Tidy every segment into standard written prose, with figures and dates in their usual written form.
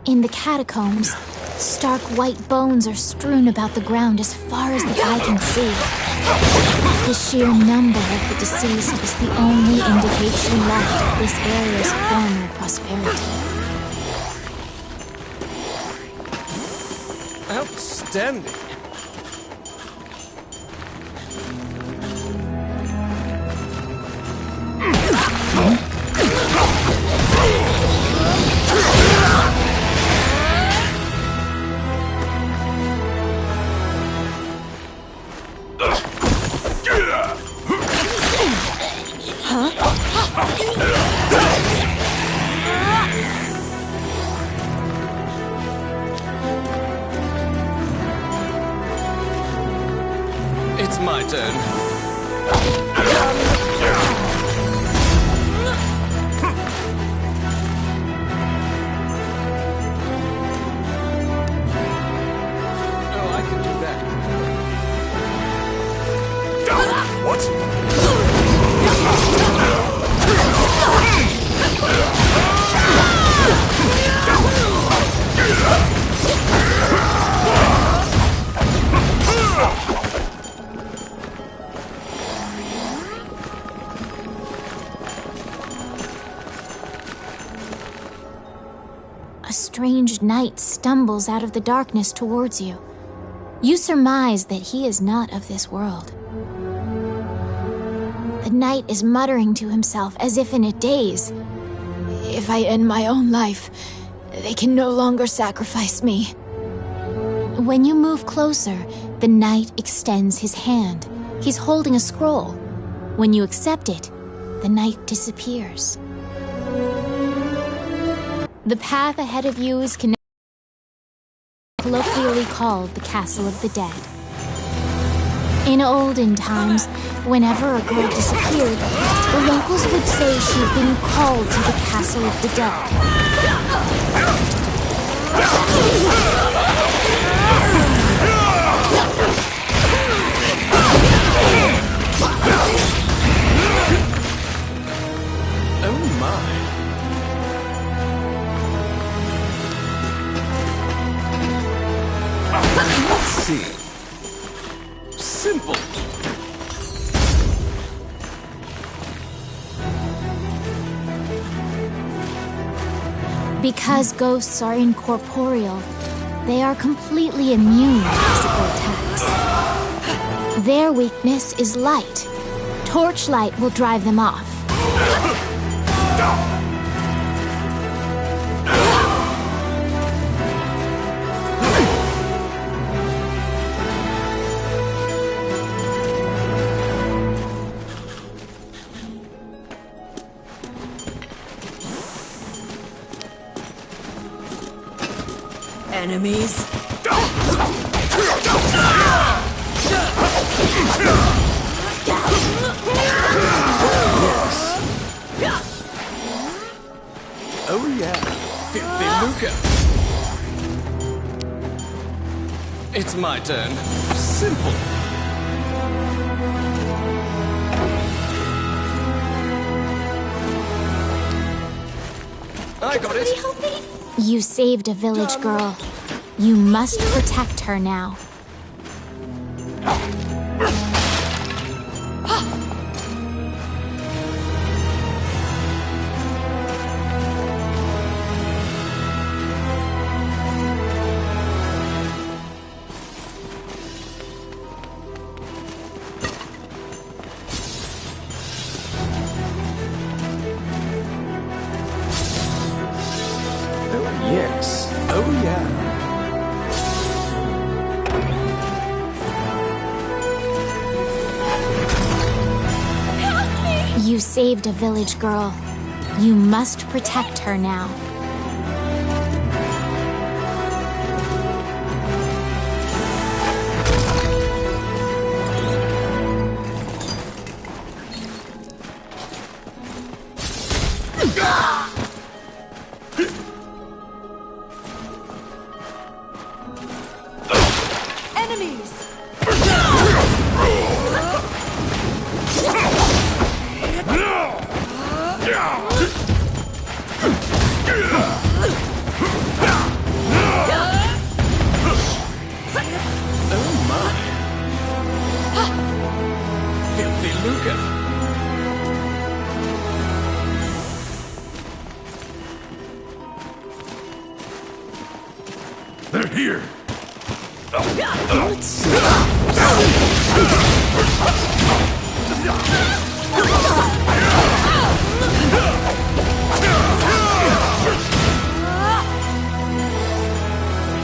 In the catacombs, stark white bones are strewn about the ground as far as the eye can see. The sheer number of the deceased is the only indication left of this area's former prosperity. Outstanding. It's my turn. Oh, I can do that. What? A strange knight stumbles out of the darkness towards you. You surmise that he is not of this world. The knight is muttering to himself as if in a daze. If I end my own life, they can no longer sacrifice me. When you move closer, the knight extends his hand. He's holding a scroll. When you accept it, the knight disappears. The path ahead of you is colloquially called the Castle of the Dead. In olden times, whenever a girl disappeared, the locals would say she'd been called to the Castle of the Dead. Oh my. Let's see. Simple. Because ghosts are incorporeal, they are completely immune to physical attacks. Their weakness is light. Torchlight will drive them off. Enemies? Oh yeah. Filthy Luca. It's my turn. Simple. I got it. Help me? You saved a village girl. You must protect her now. Oh yes. Oh yeah. You saved a village girl. You must protect her now. Enemies! Luca. They're here. Let's see.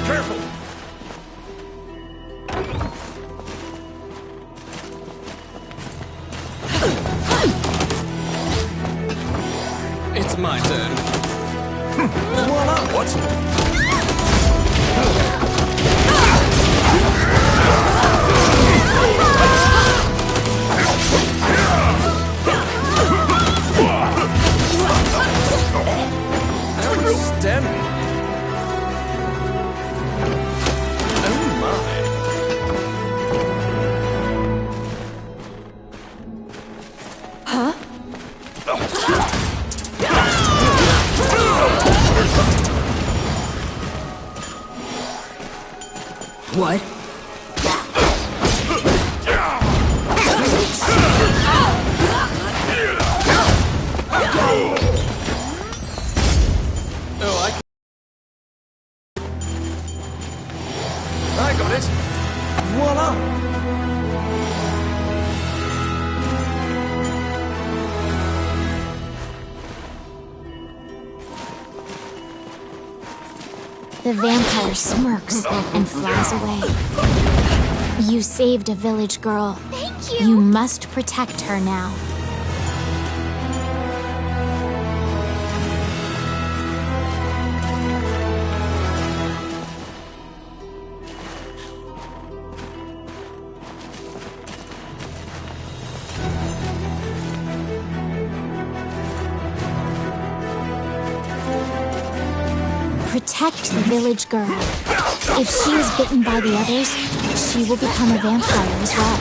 Careful. It's my turn. Voila! What's Outstanding. Oh my. What? Oh, I got it. Voila! The vampire smirks and flies away. You saved a village girl. Thank you. You must protect her now. Protect the village girl. If she is bitten by the others, she will become a vampire as well.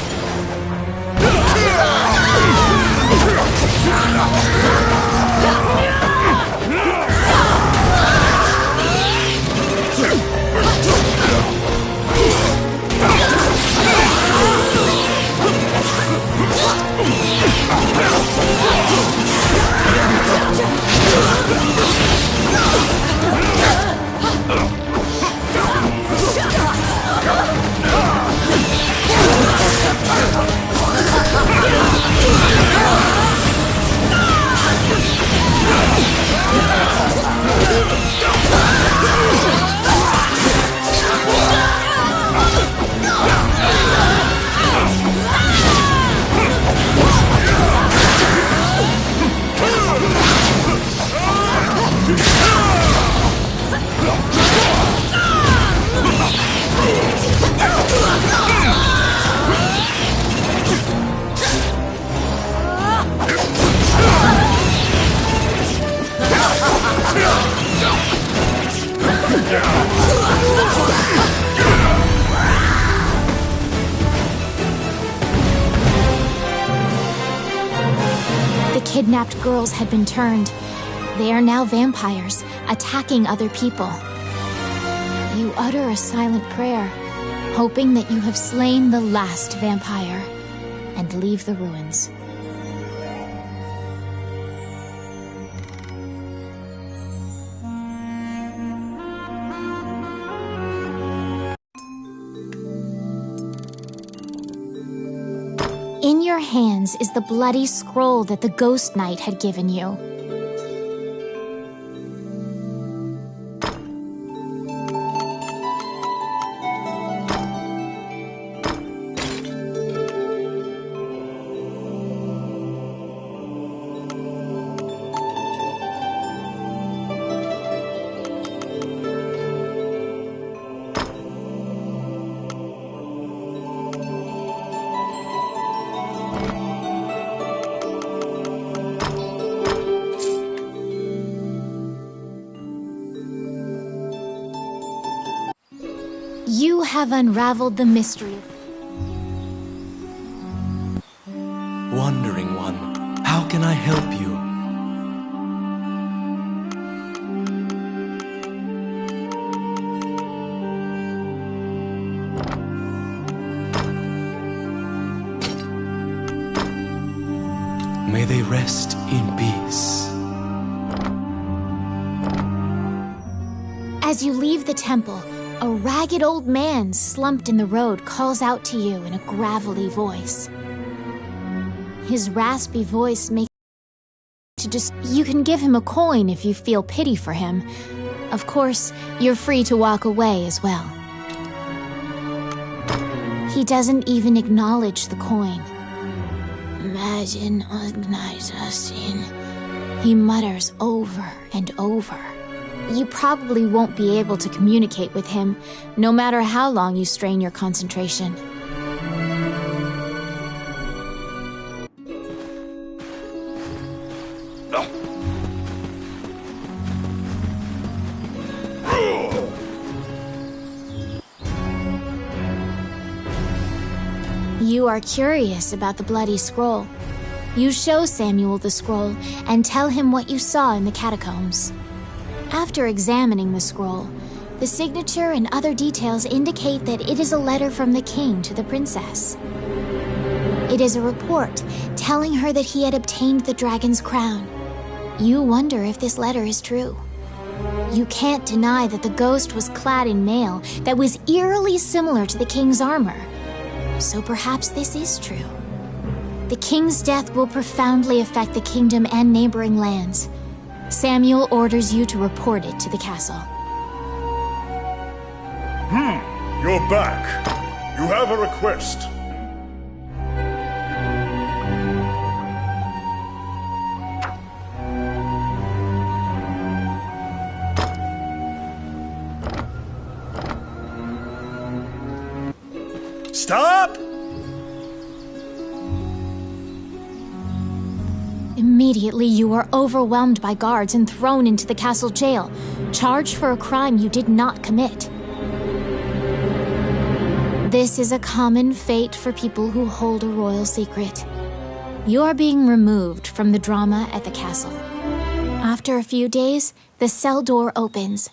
The kidnapped girls had been turned. They are now vampires, attacking other people. You utter a silent prayer, hoping that you have slain the last vampire, and leave the ruins. In your hands is the bloody scroll that the Ghost Knight had given you. You have unraveled the mystery. Wandering One, how can I help you? May they rest in peace. As you leave the temple, a ragged old man slumped in the road calls out to you in a gravelly voice. His raspy voice makes you can give him a coin if you feel pity for him. Of course, you're free to walk away as well. He doesn't even acknowledge the coin. Imagine he mutters over and over. You probably won't be able to communicate with him, no matter how long you strain your concentration. You are curious about the bloody scroll. You show Samuel the scroll and tell him what you saw in the catacombs. After examining the scroll, the signature and other details indicate that it is a letter from the king to the princess. It is a report telling her that he had obtained the dragon's crown. You wonder if this letter is true. You can't deny that the ghost was clad in mail that was eerily similar to the king's armor. So perhaps this is true. The king's death will profoundly affect the kingdom and neighboring lands. Samuel orders you to report it to the castle. You're back. You have a request. Stop! Immediately, you are overwhelmed by guards and thrown into the castle jail, charged for a crime you did not commit. This is a common fate for people who hold a royal secret. You are being removed from the drama at the castle. After a few days, the cell door opens.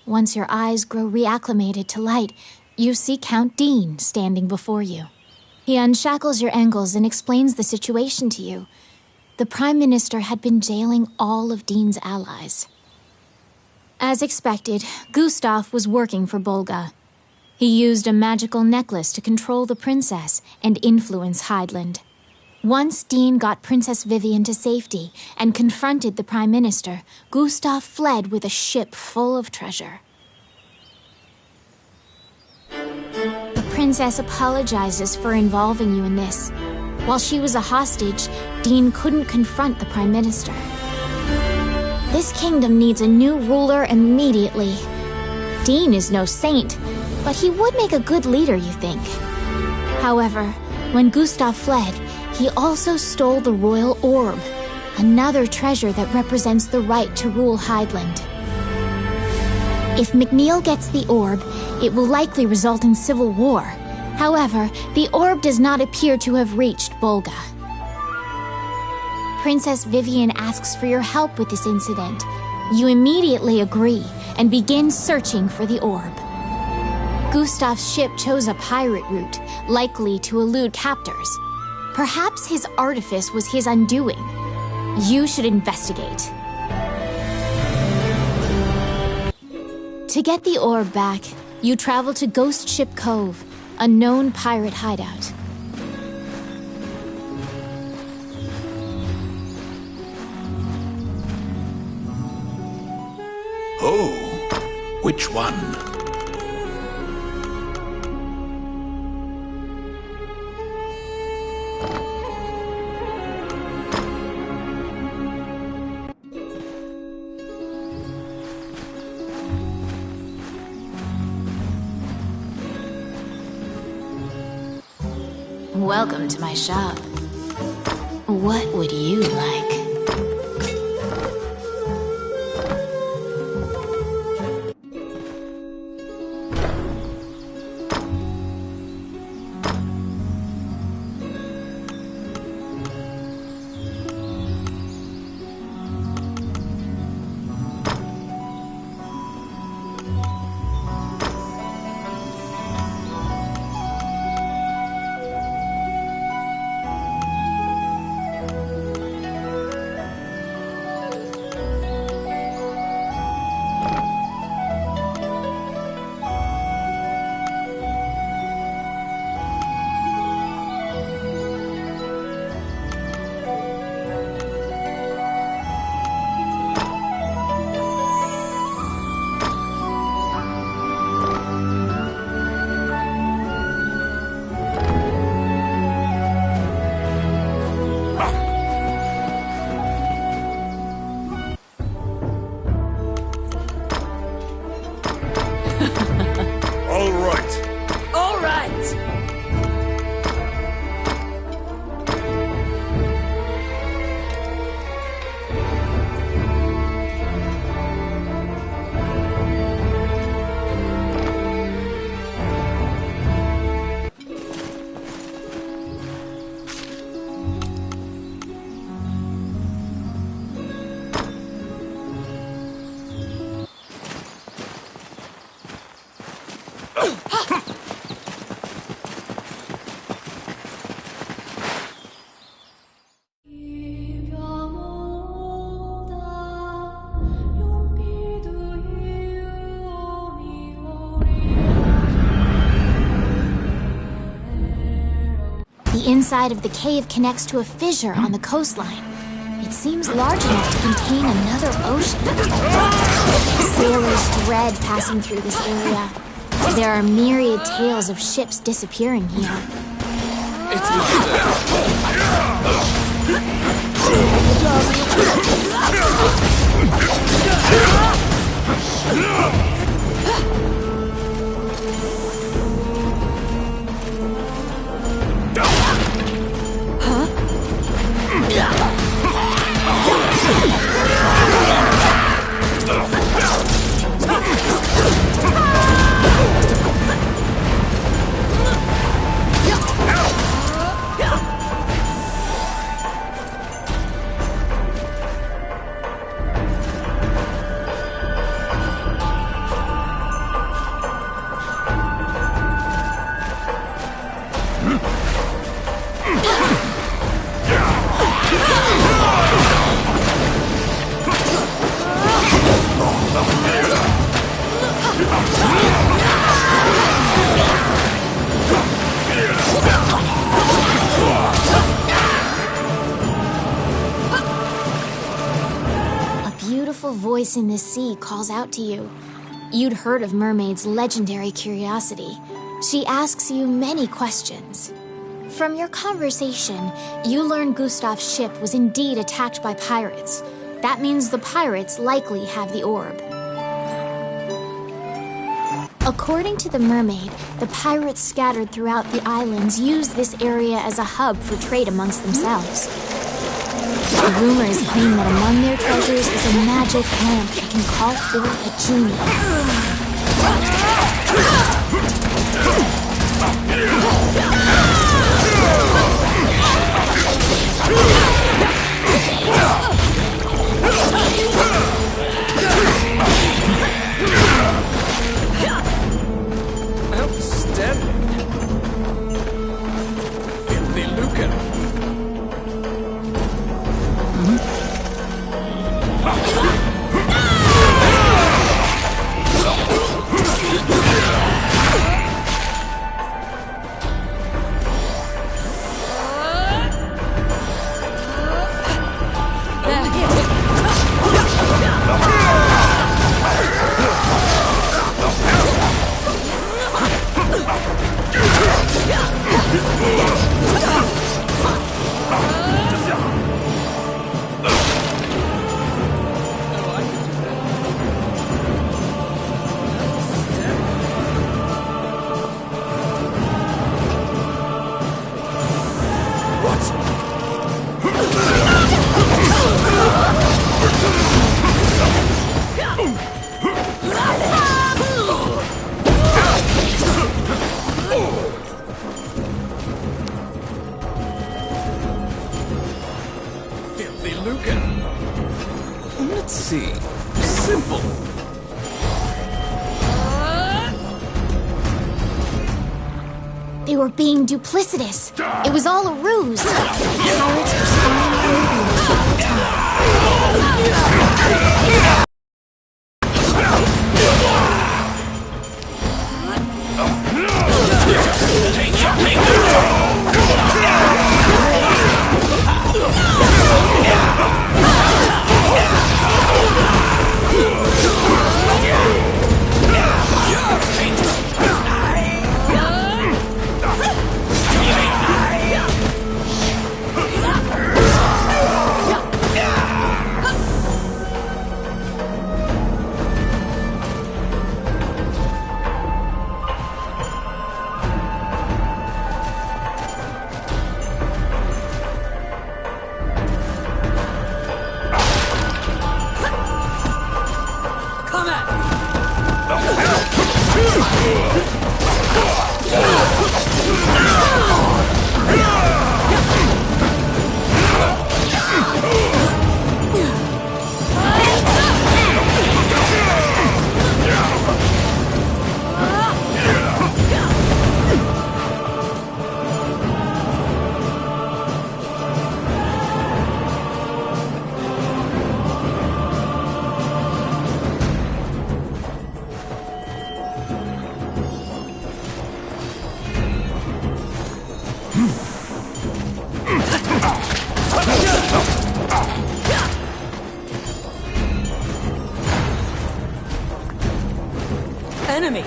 Once your eyes grow reacclimated to light, you see Count Dean standing before you. He unshackles your ankles and explains the situation to you. The Prime Minister had been jailing all of Dean's allies. As expected, Gustav was working for Bolga. He used a magical necklace to control the princess and influence Hydeland. Once Dean got Princess Vivian to safety and confronted the Prime Minister, Gustav fled with a ship full of treasure. The princess apologizes for involving you in this. While she was a hostage, Dean couldn't confront the Prime Minister. This kingdom needs a new ruler immediately. Dean is no saint, but he would make a good leader, you think. However, when Gustav fled, he also stole the royal orb, another treasure that represents the right to rule Hydeland. If McNeil gets the orb, it will likely result in civil war. However, the orb does not appear to have reached Bolga. Princess Vivian asks for your help with this incident. You immediately agree and begin searching for the orb. Gustav's ship chose a pirate route, likely to elude captors. Perhaps his artifice was his undoing. You should investigate. To get the orb back, you travel to Ghost Ship Cove, a known pirate hideout. Oh, which one? Welcome to my shop. What would you like? inside of the cave connects to a fissure on the coastline. It seems large enough to contain another ocean. Sailors dread passing through this area. There are myriad tales of ships disappearing here. It's not Voice in the sea calls out to you. You'd heard of Mermaid's legendary curiosity. She asks you many questions. From your conversation, you learn Gustav's ship was indeed attacked by pirates. That means the pirates likely have the orb. According to the mermaid, the pirates scattered throughout the islands use this area as a hub for trade amongst themselves. The rumors claim that among their treasures is a magic lamp that can call forth a genie. outstanding. Filthy lucre. Filthy lucre. Let's see. Simple. They were being duplicitous. It was all a ruse. Pirates were spying on Ruby all the time. Enemies!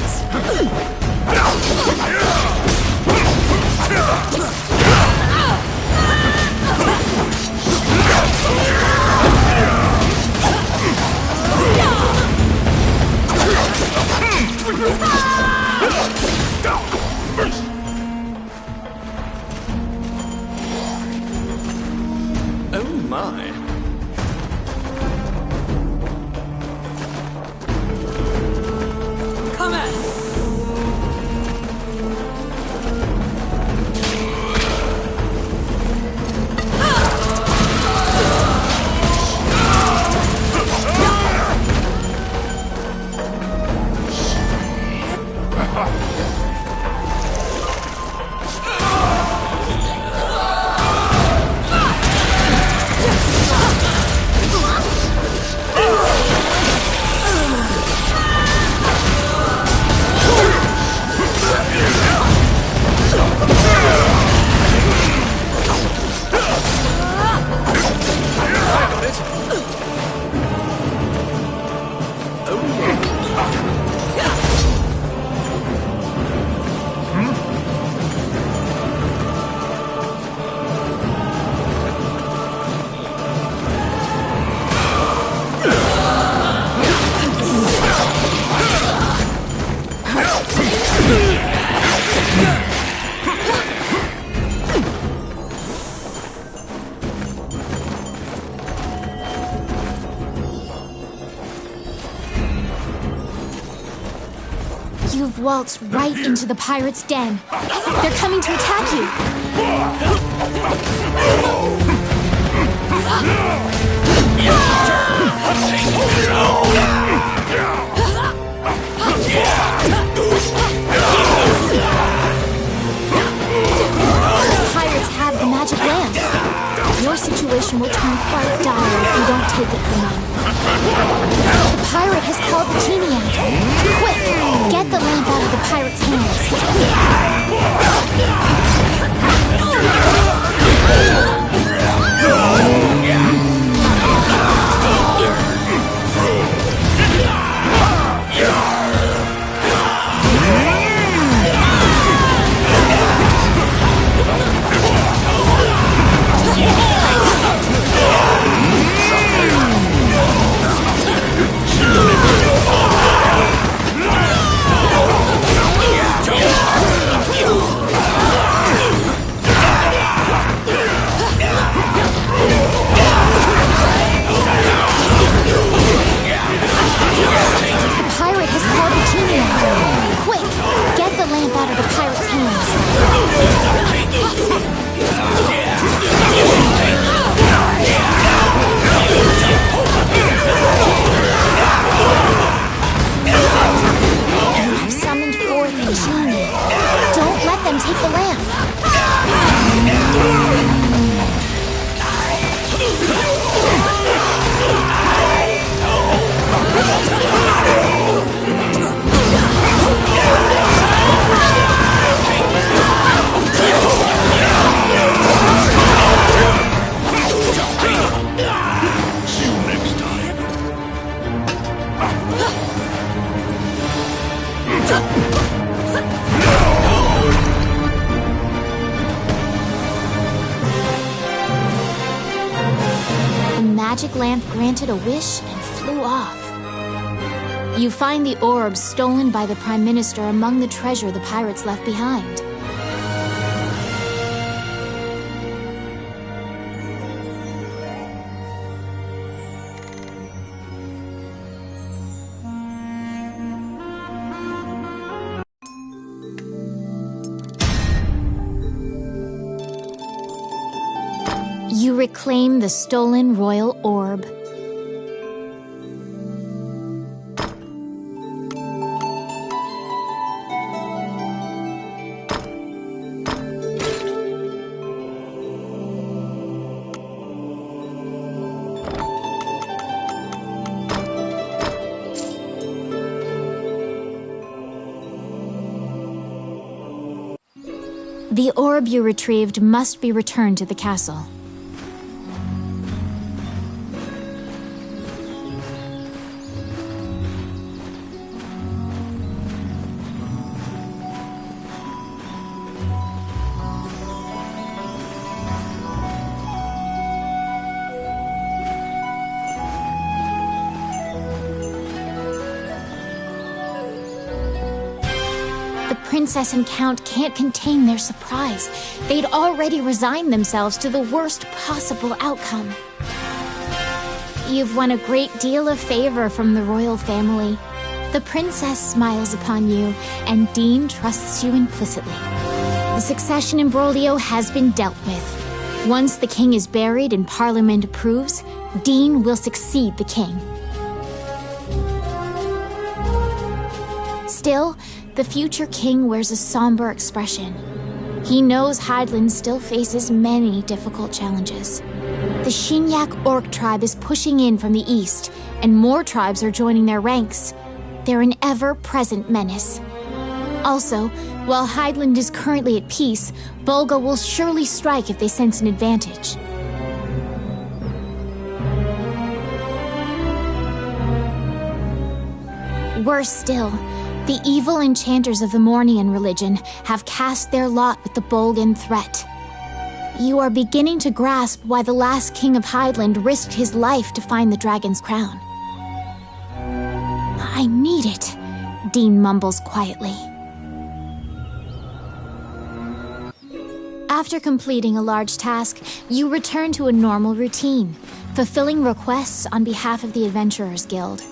Oh my. Come at! You've waltzed right into the pirates' den. They're coming to attack you. The pirates have the magic lamp. Your situation will turn quite dire if you don't take it from them. The pirate has called the genie out. Quick, get the lamp out of the pirate's magic lamp granted a wish and flew off. You find the orb stolen by the Prime Minister among the treasure the pirates left behind. You reclaim the stolen royal orb. The orb you retrieved must be returned to the castle. The princess and count can't contain their surprise. They'd already resigned themselves to the worst possible outcome. You've won a great deal of favor from the royal family. The princess smiles upon you, and Dean trusts you implicitly. The succession imbroglio has been dealt with. Once the king is buried and Parliament approves, Dean will succeed the king. Still, the future king wears a somber expression. He knows Hydaelyn still faces many difficult challenges. The Shinyak Orc tribe is pushing in from the east, and more tribes are joining their ranks. They're an ever-present menace. Also, while Hydaelyn is currently at peace, Volga will surely strike if they sense an advantage. Worse still, the evil enchanters of the Mornian religion have cast their lot with the Bolgan threat. You are beginning to grasp why the last king of Hydaelyn risked his life to find the dragon's crown. I need it, Dean mumbles quietly. After completing a large task, you return to a normal routine, fulfilling requests on behalf of the Adventurers Guild.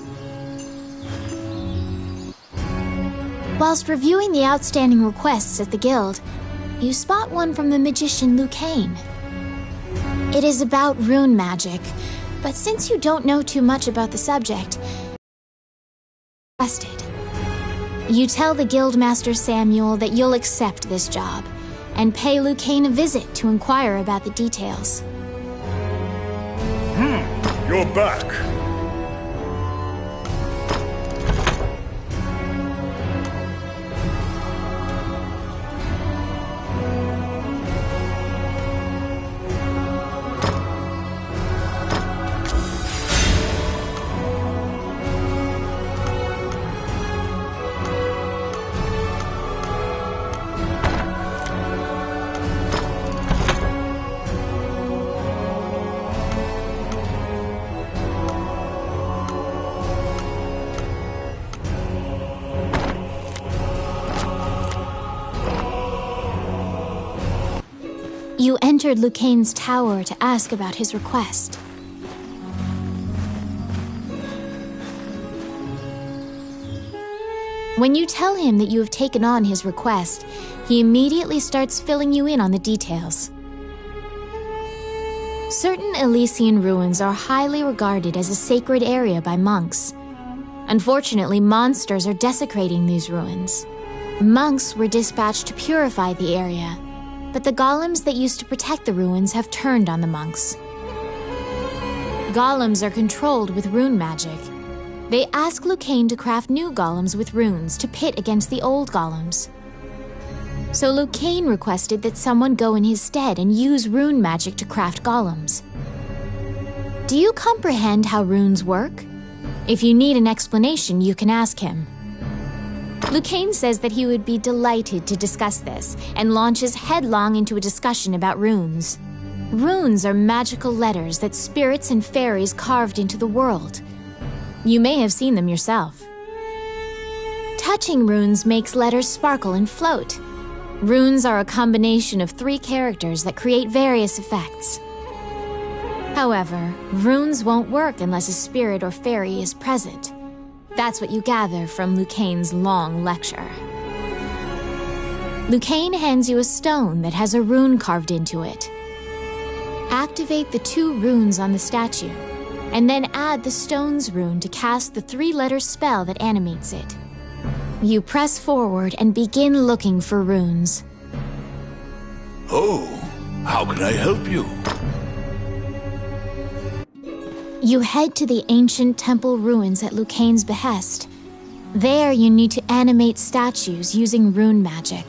Whilst reviewing the outstanding requests at the guild, you spot one from the magician Lucane. It is about rune magic, but since you don't know too much about the subject, you tell the guildmaster Samuel that you'll accept this job, and pay Lucane a visit to inquire about the details. You're back. You entered Lucane's tower to ask about his request. When you tell him that you have taken on his request, he immediately starts filling you in on the details. Certain Elysian ruins are highly regarded as a sacred area by monks. Unfortunately, monsters are desecrating these ruins. Monks were dispatched to purify the area, but the golems that used to protect the ruins have turned on the monks. Golems are controlled with rune magic. They ask Lucane to craft new golems with runes to pit against the old golems. So Lucane requested that someone go in his stead and use rune magic to craft golems. Do you comprehend how runes work? If you need an explanation, you can ask him. Lucane says that he would be delighted to discuss this, and launches headlong into a discussion about runes. Runes are magical letters that spirits and fairies carved into the world. You may have seen them yourself. Touching runes makes letters sparkle and float. Runes are a combination of 3 characters that create various effects. However, runes won't work unless a spirit or fairy is present. That's what you gather from Lucane's long lecture. Lucane hands you a stone that has a rune carved into it. Activate the 2 runes on the statue, and then add the stone's rune to cast the 3-letter spell that animates it. You press forward and begin looking for runes. Oh, how can I help you? You head to the ancient temple ruins at Lucane's behest. There you need to animate statues using rune magic.